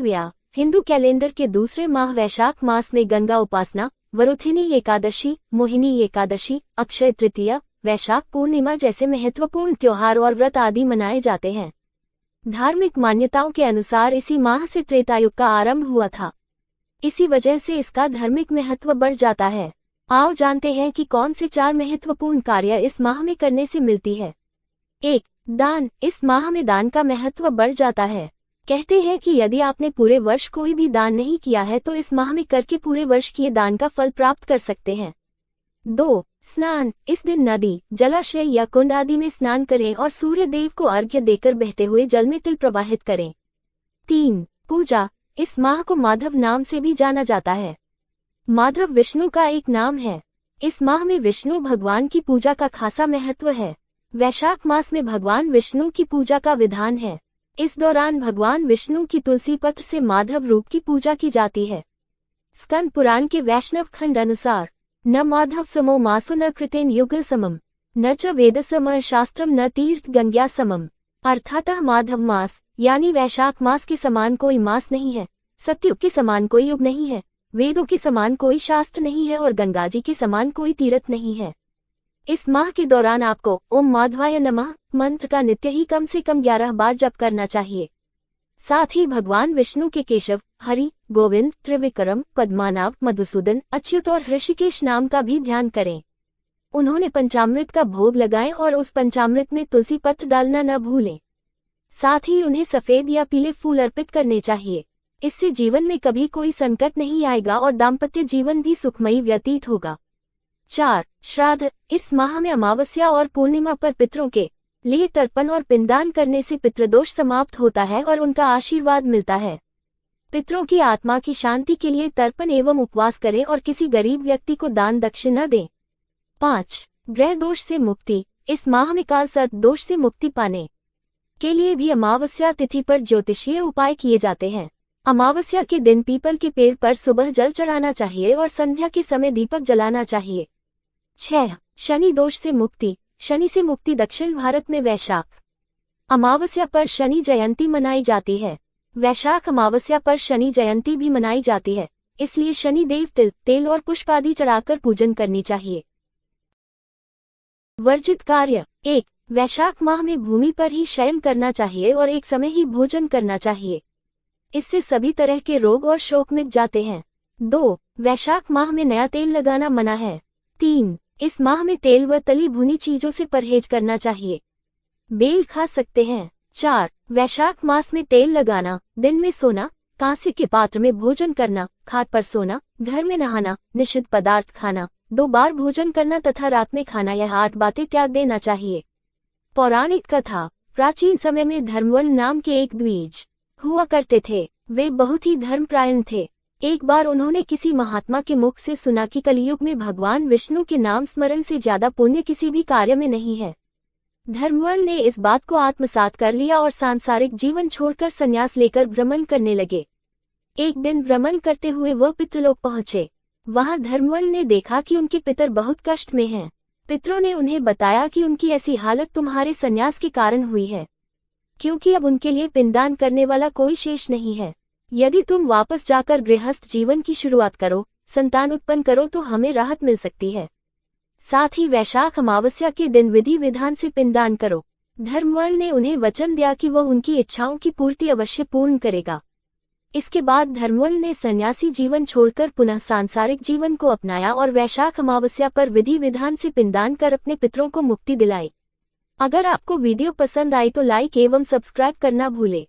तृतीया, Hindu calendar के दूसरे माह वैशाख मास में गंगा उपासना, वरुथिनी एकादशी, मोहिनी एकादशी, अक्षय तृतीया, वैशाख पूर्णिमा जैसे महत्वपूर्ण त्योहार और व्रत आदि मनाए जाते हैं। धार्मिक मान्यताओं के अनुसार इसी माह से त्रेतायुग का आरंभ हुआ था। इसी वजह से इसका धार्मिक महत्व बढ़ जाता है। आओ जानते हैं कि कौन से 4 महत्वपूर्ण कार्य इस माह में करने से मिलती है। 1. दान। इस माह में दान का महत्व बढ़ जाता है। कहते हैं कि यदि आपने पूरे वर्ष कोई भी दान नहीं किया है तो इस माह में करके पूरे वर्ष किए दान का फल प्राप्त कर सकते हैं। 2. स्नान। इस दिन नदी, जलाशय या कुंड आदि में स्नान करें और सूर्य देव को अर्घ्य देकर बहते हुए जल में तिल प्रवाहित करें। 3. पूजा। इस माह को माधव नाम से भी जाना जाता है। माधव विष्णु का एक नाम है। इस माह में विष्णु भगवान की पूजा का खासा महत्व है। वैशाख मास में भगवान विष्णु की पूजा का विधान है। इस दौरान भगवान विष्णु की तुलसी पत्र से माधव रूप की पूजा की जाती है। स्कंद पुराण के वैष्णव खंड अनुसार न माधव समो मासो न कृतेन युगल समम, न च वेद सम शास्त्रम न तीर्थ गंग्या समम। अर्थातः माधव मास यानी वैशाख मास के समान कोई मास नहीं है, सतयुग के समान कोई युग नहीं है, वेदों के समान कोई शास्त्र नहीं है और गंगा जी के समान कोई तीर्थ नहीं है। इस माह के दौरान आपको ओम माधवाय नमः मंत्र का नित्य ही कम से कम 11 बार जप करना चाहिए। साथ ही भगवान विष्णु के केशव, हरि, गोविंद, त्रिविक्रम, पद्मानाभ, मधुसूदन, अच्युत और ऋषिकेश नाम का भी ध्यान करें। उन्होंने पंचामृत का भोग लगाएं और उस पंचामृत में तुलसी पत्र डालना न भूलें। साथ ही उन्हें सफेद या पीले फूल अर्पित करने चाहिए। इससे जीवन में कभी कोई संकट नहीं आएगा और दाम्पत्य जीवन भी सुखमयी व्यतीत होगा। 4. श्राद्ध। इस माह में अमावस्या और पूर्णिमा पर पितरों के लिए तर्पण और पिंडदान करने से पितृदोष समाप्त होता है और उनका आशीर्वाद मिलता है। पितरों की आत्मा की शांति के लिए तर्पण एवं उपवास करें और किसी गरीब व्यक्ति को दान दक्षिणा दें। 5. ग्रह दोष से मुक्ति। इस माह में काल सर्प दोष से मुक्ति पाने के लिए भी अमावस्या तिथि पर ज्योतिषीय उपाय किए जाते हैं। अमावस्या के दिन पीपल के पेड़ पर सुबह जल चढ़ाना चाहिए और संध्या के समय दीपक जलाना चाहिए। 6. शनि दोष से मुक्ति। शनि से मुक्ति दक्षिण भारत में वैशाख अमावस्या पर शनि जयंती मनाई जाती है। वैशाख अमावस्या पर शनि जयंती भी मनाई जाती है, इसलिए शनि देव तिल, तेल और पुष्प आदि चढ़ाकर पूजन करनी चाहिए। वर्जित कार्य। 1. वैशाख माह में भूमि पर ही शयन करना चाहिए और एक समय ही भोजन करना चाहिए। इससे सभी तरह के रोग और शोक मिट जाते हैं। 2. वैशाख माह में नया तेल लगाना मना है। 3. इस माह में तेल व तली भुनी चीजों से परहेज करना चाहिए। बेल खा सकते हैं। 4. वैशाख मास में तेल लगाना, दिन में सोना, कांसे के पात्र में भोजन करना, खाट पर सोना, घर में नहाना, निषिद्ध पदार्थ खाना, 2 बार भोजन करना तथा रात में खाना, यह 8 बातें त्याग देना चाहिए। पौराणिक कथा। प्राचीन समय में धर्मवल नाम के एक द्विज हुआ करते थे। वे बहुत ही धर्मपरायण थे। एक बार उन्होंने किसी महात्मा के मुख से सुना कि कलियुग में भगवान विष्णु के नाम स्मरण से ज्यादा पुण्य किसी भी कार्य में नहीं है। धर्मवल ने इस बात को आत्मसात कर लिया और सांसारिक जीवन छोड़कर संन्यास लेकर भ्रमण करने लगे। एक दिन भ्रमण करते हुए वह पितृलोक पहुंचे। वहां धर्मवल ने देखा कि उनके पितर बहुत कष्ट में हैं। पितरों ने उन्हें बताया कि उनकी ऐसी हालत तुम्हारे संन्यास के कारण हुई है, क्योंकि अब उनके लिए पिंडदान करने वाला कोई शेष नहीं है। यदि तुम वापस जाकर गृहस्थ जीवन की शुरुआत करो, संतान उत्पन्न करो तो हमें राहत मिल सकती है। साथ ही वैशाख अमावस्या के दिन विधि विधान से पिंडदान करो। धर्मवल ने उन्हें वचन दिया कि वह उनकी इच्छाओं की पूर्ति अवश्य पूर्ण करेगा। इसके बाद धर्मवल ने सन्यासी जीवन छोड़कर पुनः सांसारिक जीवन को अपनाया और वैशाख अमावस्या पर विधि विधान से पिंडदान कर अपने पितरों को मुक्ति दिलाई। अगर आपको वीडियो पसंद आई तो लाइक एवं सब्सक्राइब करना भूले।